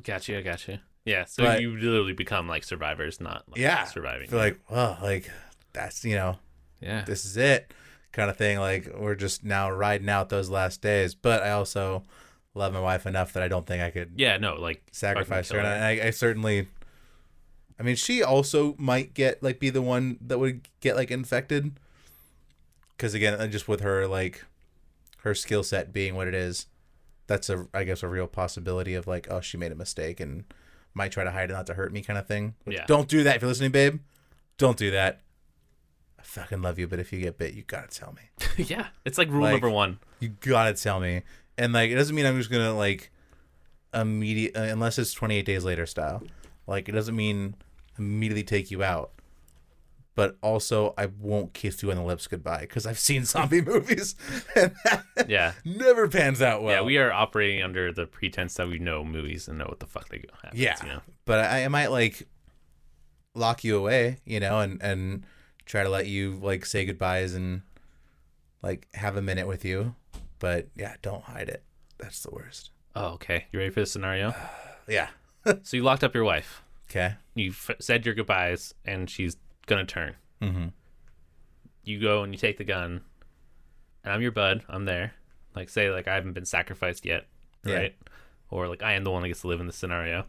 Gotcha. Yeah, so you literally become like survivors, not like surviving. I feel like, well, like that's, this is it kind of thing. Like, we're just now riding out those last days. But I also love my wife enough that I don't think I could sacrifice her. And I certainly, I mean, she also might be the one that would get like infected. Because again, just with her, like her skill set being what it is, that's I guess a real possibility of like, oh, she made a mistake and might try to hide it not to hurt me kind of thing. Yeah. Don't do that if you're listening, babe. Don't do that. I fucking love you, but if you get bit, you gotta tell me. Yeah. It's like rule number 1. You gotta tell me. And like, it doesn't mean I'm just gonna like unless it's 28 days later style. Like, it doesn't mean immediately take you out. But also, I won't kiss you on the lips goodbye, because I've seen zombie movies, and that never pans out well. Yeah, we are operating under the pretense that we know movies and know what the fuck they go happens, Yeah, but I might like lock you away, and try to let you like say goodbyes and like have a minute with you. But yeah, don't hide it. That's the worst. Oh, okay. You ready for this scenario? Yeah. So you locked up your wife. Okay. You said your goodbyes, and she's gonna turn. Mm-hmm. You go and you take the gun, and I'm your bud. I'm there. Like, say like I haven't been sacrificed yet, right? Or like I am the one that gets to live in this scenario,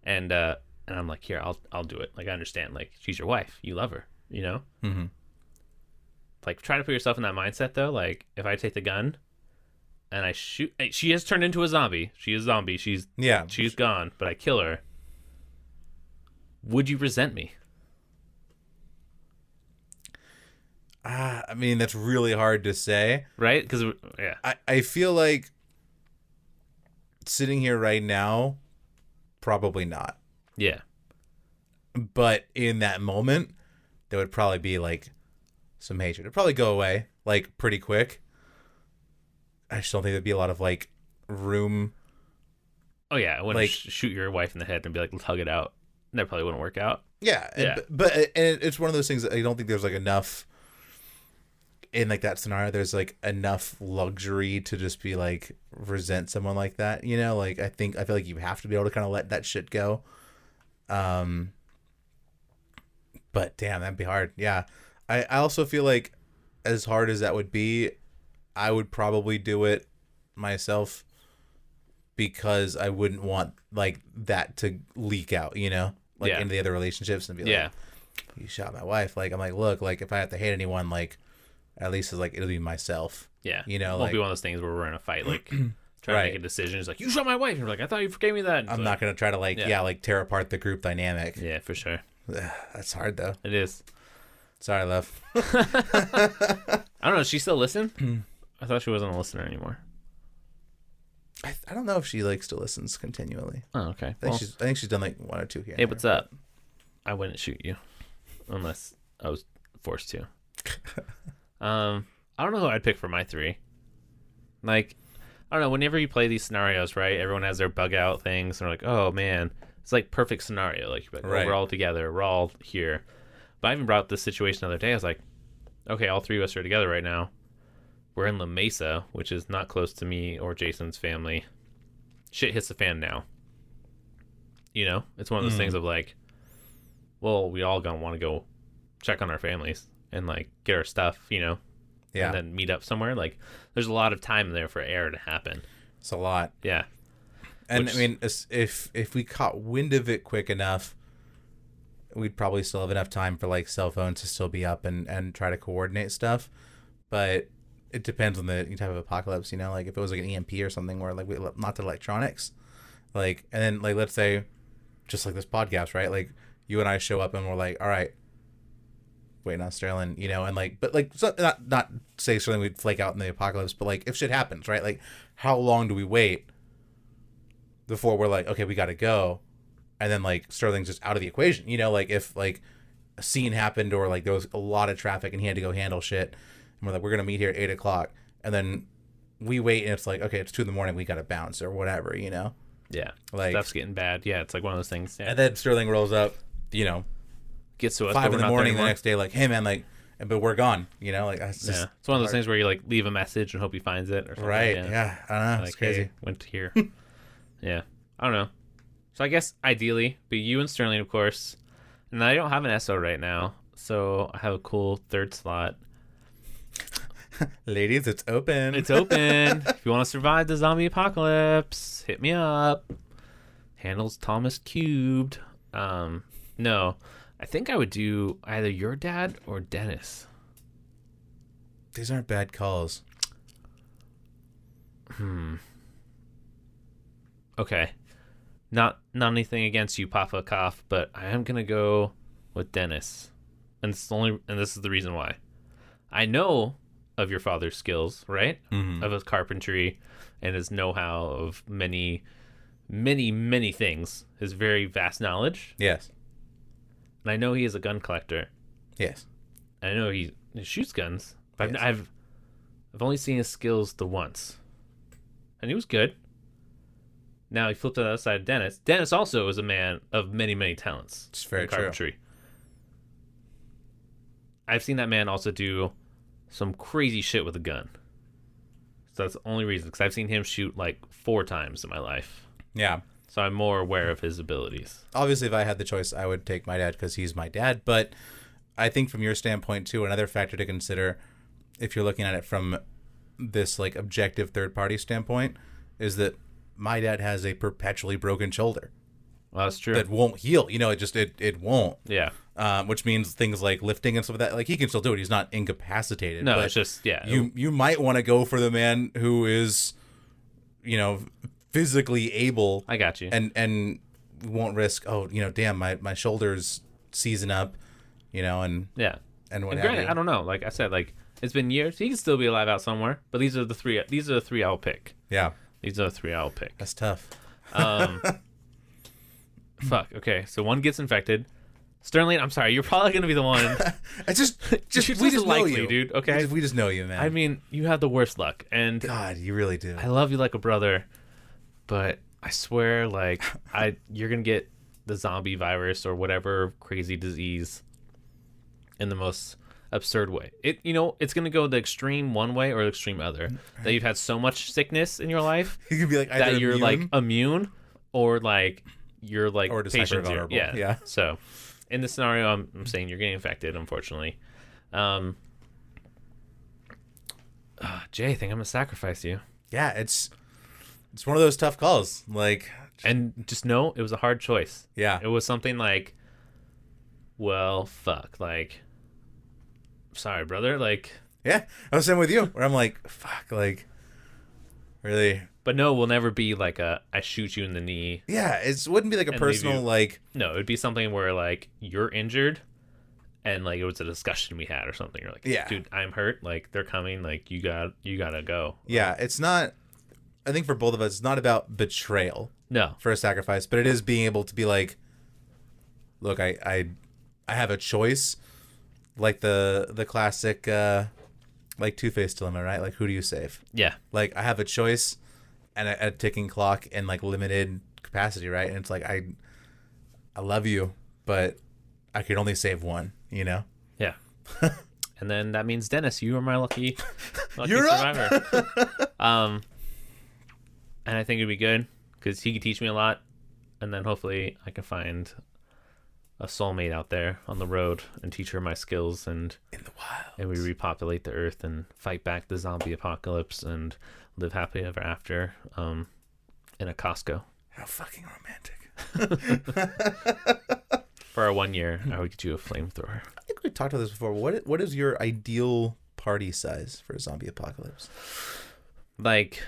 and I'm like, here, I'll do it. Like, I understand. Like, she's your wife. You love her. Mm-hmm. Like, try to put yourself in that mindset though. Like, if I take the gun and I shoot, she has turned into a zombie. She is a zombie. She's gone. But I kill her. Would you resent me? I mean, that's really hard to say. Right? Because, I feel like sitting here right now, probably not. Yeah. But in that moment, there would probably be, like, some hatred. It'd probably go away, like, pretty quick. I just don't think there'd be a lot of, like, room. Oh, yeah. I wouldn't shoot your wife in the head and be like, let's hug it out. That probably wouldn't work out. Yeah. But it's one of those things that I don't think there's, like, enough in like that scenario. There's like enough luxury to just be like resent someone like that, like I feel like you have to be able to kind of let that shit go. But damn, that'd be hard. Yeah. I also feel like as hard as that would be, I would probably do it myself, because I wouldn't want like that to leak out, you know, like into the other relationships and be like, you shot my wife. Like, I'm like, look, like if I have to hate anyone, like at least it's like it'll be myself. Yeah. You know, it won't like be one of those things where we're in a fight, like trying to make a decision. It's like, you shot my wife. And you're like, I thought you forgave me that. I'm not going to try to like, like tear apart the group dynamic. Yeah, for sure. That's hard though. It is. Sorry, love. I don't know. Does she still listen? I thought she wasn't a listener anymore. I don't know if she like still listens continually. Oh, okay. I think she's done like one or two here. Hey, what's up? I wouldn't shoot you unless I was forced to. I don't know who I'd pick for my 3. Like, I don't know. Whenever you play these scenarios, right? Everyone has their bug out things, and they're like, "Oh man, it's like perfect scenario." Like, you're like, oh, we're all together, we're all here. But I even brought up this situation the other day. I was like, "Okay, all 3 of us are together right now. We're in La Mesa, which is not close to me or Jason's family. Shit hits the fan now. You know, it's one of those things of like, well, we all gonna want to go check on our families and like get our stuff, you know, and then meet up somewhere. Like, there's a lot of time there for error to happen. It's a lot. Yeah. And I mean, if we caught wind of it quick enough, we'd probably still have enough time for like cell phones to still be up and try to coordinate stuff. But it depends on the type of apocalypse, you know, like if it was like an EMP or something where like not the electronics, like, and then like, let's say just like this podcast, right? Like you and I show up and we're like, all right, waiting on Sterling, you know, and like, but like, so not say Sterling would flake out in the apocalypse, but like if shit happens, right? Like how long do we wait before we're like, okay, we got to go. And then like Sterling's just out of the equation, you know, like if like a scene happened or like there was a lot of traffic and he had to go handle shit. And we're like, we're going to meet here at 8 o'clock. And then we wait and it's like, okay, it's 2 a.m. We got to bounce or whatever, you know? Yeah. Like, stuff's getting bad. Yeah. It's like one of those things. Yeah. And then Sterling rolls up, you know, gets to us 5 in the morning the next day, like, hey man, like, but we're gone, you know? Like, it's just it's one of those things where you like leave a message and hope he finds it or something. Right. Yeah. I don't know. Like, it's crazy. hey, went to here. Yeah. I don't know. So I guess ideally, be you and Sterling, of course. And I don't have an SO right now. So I have a cool 3rd slot. Ladies, it's open. It's open. If you want to survive the zombie apocalypse, hit me up. Handles Thomas Cubed. No, I think I would do either your dad or Dennis. These aren't bad calls. Okay. Not anything against you, Papa Cough, but I am gonna go with Dennis, and this is the reason why. I know of your father's skills, right? Mm-hmm. Of his carpentry and his know-how of many, many, many things. His very vast knowledge. Yes. And I know he is a gun collector. Yes. I know he shoots guns, but yes. I've only seen his skills the once, and he was good. Now he flipped to the other side of Dennis. Dennis also is a man of many, many talents. It's very true. I've seen that man also do some crazy shit with a gun. So that's the only reason, because I've seen him shoot like 4 times in my life. Yeah. So I'm more aware of his abilities. Obviously, if I had the choice, I would take my dad because he's my dad. But I think from your standpoint, too, another factor to consider, if you're looking at it from this like objective third-party standpoint, is that my dad has a perpetually broken shoulder. Well, that's true. That won't heal. You know, it won't. Yeah. Which means things like lifting and stuff like that. Like, he can still do it. He's not incapacitated. No, but it's just, yeah. You might want to go for the man who is, you know, physically able. I got you. And won't risk, damn, my shoulder's seizing up, you know, and yeah. And what and have granted, you. I don't know. Like I said, like, it's been years. He can still be alive out somewhere. But these are the 3 I'll pick. Yeah. These are the 3 I'll pick. That's tough. Fuck. Okay, so one gets infected. Sterling, I'm sorry, you're probably gonna be the one. I just we just know you, dude. Okay, we just know you, man. I mean, you have the worst luck, and God, you really do. I love you like a brother, but I swear, like, you're gonna get the zombie virus or whatever crazy disease in the most absurd way. It's gonna go the extreme one way or the extreme other. Right. That you've had so much sickness in your life, you could be like either that you're immune, like immune, or like you're like or just patient vulnerable. zero. Yeah. So in this scenario, I'm saying you're getting infected, unfortunately. Jay, I think I'm gonna sacrifice you. Yeah, it's it's one of those tough calls. Like, and just know it was a hard choice. yeah, It was something like, well, fuck, like, sorry, brother, like, yeah. I was saying with you, where I'm like, fuck, like, really. but no, we'll never be like I shoot you in the knee. Yeah, it wouldn't be like a And personal leave you- like. No, it'd be something where like you're injured, and like it was a discussion we had or something. You're like, Yeah. dude, I'm hurt. Like they're coming. Like you gotta go. Yeah, it's not. I think for both of us, it's not about betrayal No, for a sacrifice, but it is being able to be like, look, I have a choice, like the classic like Two-Face dilemma, right? Like, who do you save? yeah, Like, I have a choice and a ticking clock and like limited capacity, right? And it's like I love you, but I could only save one, you know? yeah. And then that means Dennis, you are my lucky You're up! survivor. And I think it'd be good because he could teach me a lot, and then hopefully I can find a soulmate out there on the road and teach her my skills, and In the wild. and we repopulate the earth and fight back the zombie apocalypse and live happily ever after in a Costco. How fucking romantic. For our 1 year, I would get you a flamethrower. I think we talked about this before. What is your ideal party size for a zombie apocalypse? Like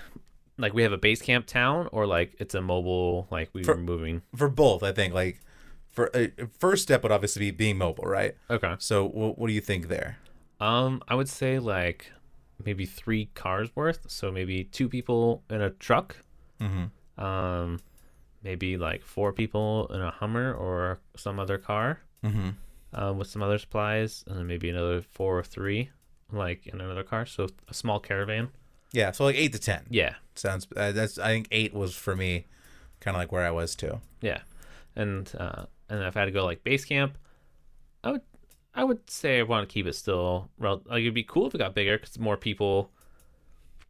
we have a base camp town, or like it's a mobile, like we were moving. For both, I think. Like, for first step would obviously be being mobile, right? Okay. So what do you think there? I would say like maybe 3 cars worth. So maybe 2 people in a truck. Mm-hmm. Maybe like 4 people in a Hummer or some other car. Mm-hmm. With some other supplies, and then maybe another 4 or 3 like in another car. So a small caravan. Yeah, so like 8 to 10. Yeah. Sounds. That's. I think 8 was for me, kind of like where I was too. Yeah. And if I had to go like base camp, I would say I want to keep it still like it'd be cool if it got bigger because more people.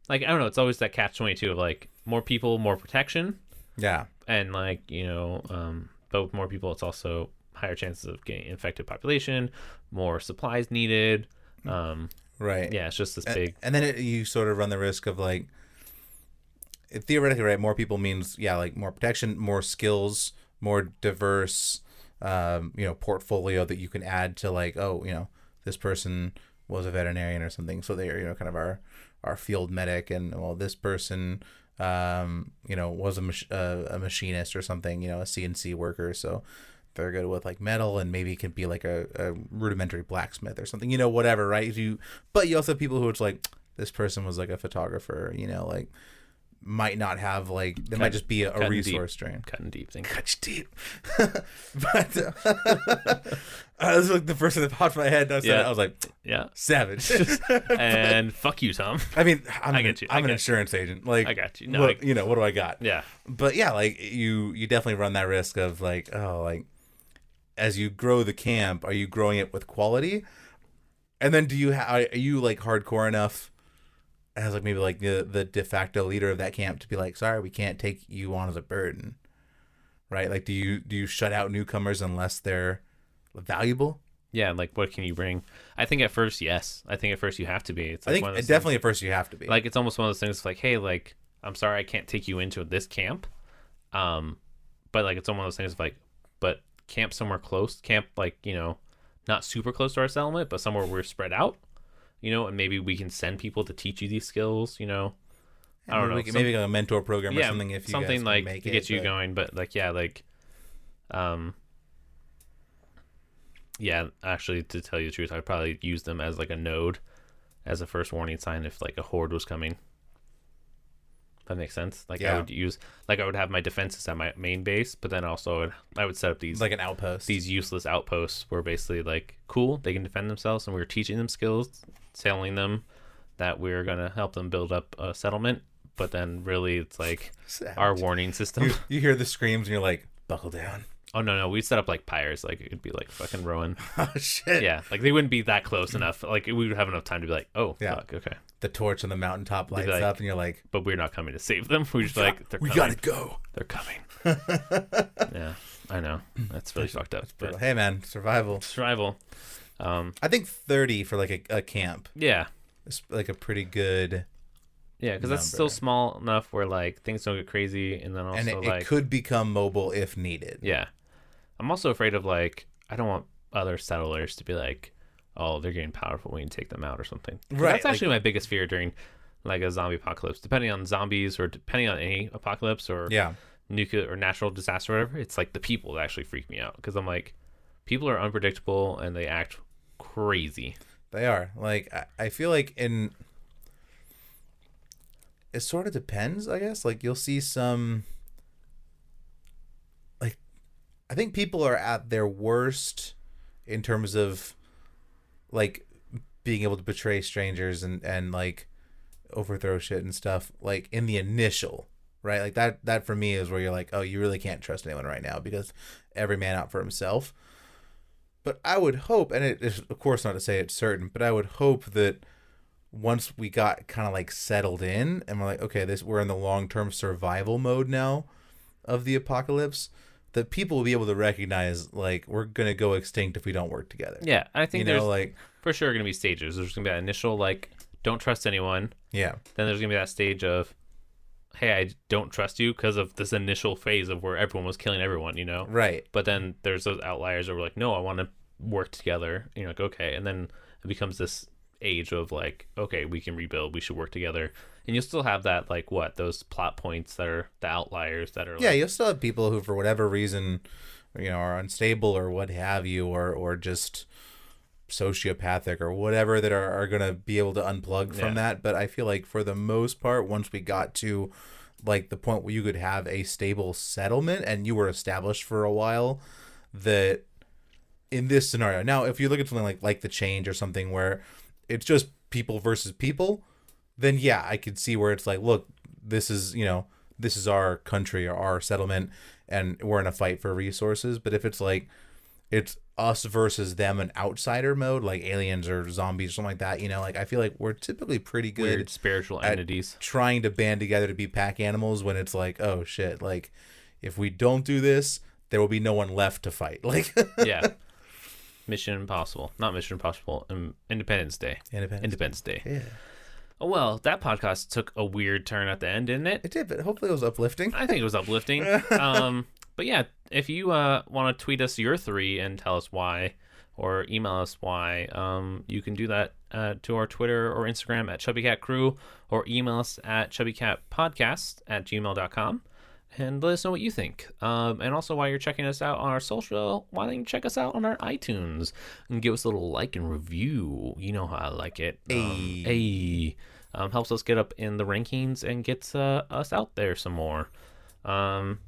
Like I don't know, it's always that catch-22 of like more people, more protection, Yeah. and like but with more people, it's also higher chances of getting infected population, more supplies needed. Right. Yeah, it's just this big. And then you sort of run the risk of like, theoretically, right? More people means like more protection, more skills, more diverse, portfolio that you can add to like, this person was a veterinarian or something, so they're kind of our field medic, and well, this person was a machinist or something, a CNC worker, so they're good with like metal and maybe can be like a rudimentary blacksmith or something, whatever, right? But you also have people who it's like, this person was like a photographer, like might not have like, they might just be a resource drain. Cutting deep thing. Cut you deep. But that was like the first thing that popped in my head. And I was like, Yeah. savage. And fuck you, Tom. I mean, I get you. I'm an insurance agent. Like, I got you. No, what do I got? Yeah. But yeah, like you definitely run that risk of like, as you grow the camp, are you growing it with quality? And then are you like hardcore enough as like maybe like the de facto leader of that camp to be like, sorry, we can't take you on as a burden, right? Like, do you shut out newcomers unless they're valuable? Yeah, like what can you bring? I think at first, yes. I think at first you have to be. It's like I think one of those definitely things, at first you have to be. like it's almost one of those things like, hey, like I'm sorry I can't take you into this camp, but like it's one of those things of like, but camp somewhere close, camp like not super close to our settlement, but somewhere we're spread out, and maybe we can send people to teach you these skills, I don't know, maybe like a mentor program or something, if you something guys like can make to it, get you but... going, but like actually, to tell you the truth, I'd probably use them as like a node, as a first warning sign if like a horde was coming. That makes sense. Like I would have my defenses at my main base, but then also I would set up these like an outpost, these useless outposts where basically like, cool, they can defend themselves, and we're teaching them skills, telling them that we're gonna help them build up a settlement, but then really it's like our warning system. You hear the screams and you're like, buckle down. Oh no, we'd set up like pyres, like it would be like fucking Rowan. Oh shit. Yeah, like they wouldn't be that close enough. Like we would have enough time to be like, oh fuck, okay. The torch on the mountaintop lights like, up, and you're like, but we're not coming to save them. We're just like, we gotta go. They're coming. Yeah, I know. That's really fucked up. But hey man, survival. I think 30 for like a camp. Yeah. It's like a pretty good Yeah, because that's still small enough where like things don't get crazy, and then also and it could become mobile if needed. Yeah, I'm also afraid of like I don't want other settlers to be like, oh, they're getting powerful, we can take them out or something. Right. That's actually my biggest fear during like a zombie apocalypse. Depending on zombies or depending on any apocalypse or nuclear or natural disaster or whatever, it's like the people that actually freak me out because I'm like, people are unpredictable and they act crazy. They are. Like, I feel like it sort of depends, I guess. Like, you'll see some, like, I think people are at their worst in terms of, like, being able to betray strangers and like, overthrow shit and stuff, like, in the initial, right? Like, that for me is where you're like, oh, you really can't trust anyone right now because every man out for himself. But I would hope, and it is, of course, not to say it's certain, but I would hope that once we got kind of like settled in and we're like, okay, we're in the long-term survival mode now of the apocalypse, that people will be able to recognize, like, we're going to go extinct if we don't work together. Yeah, I think there's like, for sure going to be stages. There's going to be that initial, like, don't trust anyone. Yeah. Then there's going to be that stage of, hey, I don't trust you because of this initial phase of where everyone was killing everyone, you know? Right. But then there's those outliers that were like, no, I want to work together. And you're like, okay. And then it becomes this age of like, okay, we can rebuild. We should work together. And you'll still have that, like, those plot points that are the outliers that are yeah, like, you'll still have people who, for whatever reason, are unstable or what have you, or just sociopathic or whatever, that are going to be able to unplug from that. But I feel like for the most part, once we got to like the point where you could have a stable settlement and you were established for a while, that in this scenario, now if you look at something like The Change or something where it's just people versus people, then yeah, I could see where it's like, look, this is our country or our settlement and we're in a fight for resources. But if it's like it's us versus them, an outsider mode, like aliens or zombies or something like that, like, I feel like we're typically pretty good weird spiritual entities trying to band together to be pack animals when it's like, oh shit, like, if we don't do this, there will be no one left to fight. Like, yeah. Mission Impossible. Not Mission Impossible. Independence Day. Independence Day. Yeah. Oh, well, that podcast took a weird turn at the end, didn't it? It did, but hopefully it was uplifting. I think it was uplifting. But yeah, if you want to tweet us your 3 and tell us why, or email us why, you can do that to our Twitter or Instagram at ChubbyCatCrew, or email us at chubbycatpodcast@gmail.com, and let us know what you think. And also, while you're checking us out on our social, why don't you check us out on our iTunes and give us a little like and review. You know how I like it. Helps us get up in the rankings and gets us out there some more. But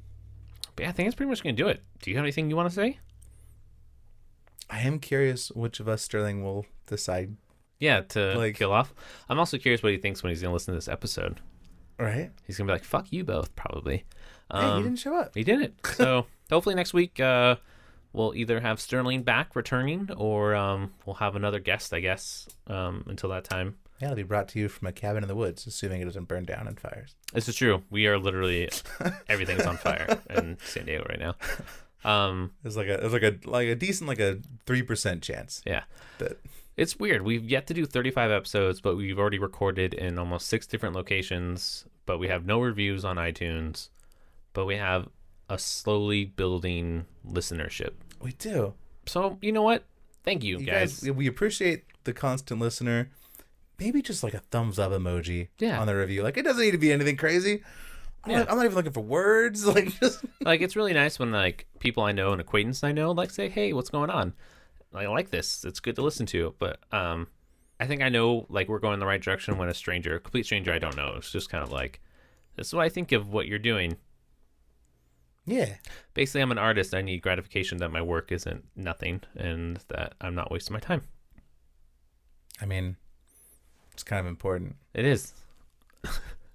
yeah, I think that's pretty much going to do it. Do you have anything you want to say? I am curious which of us Sterling will decide. Yeah, to kill off. I'm also curious what he thinks when he's going to listen to this episode. Right. He's going to be like, fuck you both, probably. Hey, he didn't show up. He didn't. So hopefully next week we'll either have Sterling back returning, or we'll have another guest, I guess, until that time. Yeah, it'll be brought to you from a cabin in the woods, assuming it doesn't burn down in fires. This is true. We are literally everything's on fire in San Diego right now. It's like a decent, like a 3% chance. Yeah. That it's weird. We've yet to do 35 episodes, but we've already recorded in almost 6 different locations, but we have no reviews on iTunes, but we have a slowly building listenership. We do. So, you know what? Thank you guys. We appreciate the constant listener. Maybe just like a thumbs up emoji on the review. Like, it doesn't need to be anything crazy. I'm not even looking for words. Like, just like, it's really nice when like people I know and acquaintances I know like say, "Hey, what's going on? I like this. It's good to listen to." But I think I know like we're going in the right direction when a complete stranger I don't know, it's just kind of like, this is what I think of what you're doing. Yeah. Basically, I'm an artist. I need gratification that my work isn't nothing and that I'm not wasting my time. I mean, it's kind of important. It is.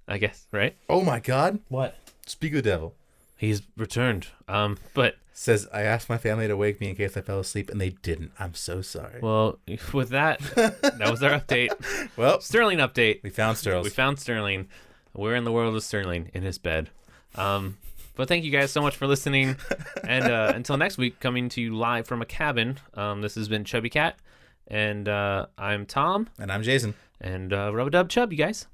I guess, right? Oh my God. What? Speak of the devil. He's returned. But says, I asked my family to wake me in case I fell asleep, and they didn't. I'm so sorry. Well, with that was our update. Well, Sterling update. We found Sterling. We're in the world of Sterling in his bed. But thank you guys so much for listening. And until next week, coming to you live from a cabin, this has been Chubby Cat. And I'm Tom. And I'm Jason. And rub-a-dub chub, you guys.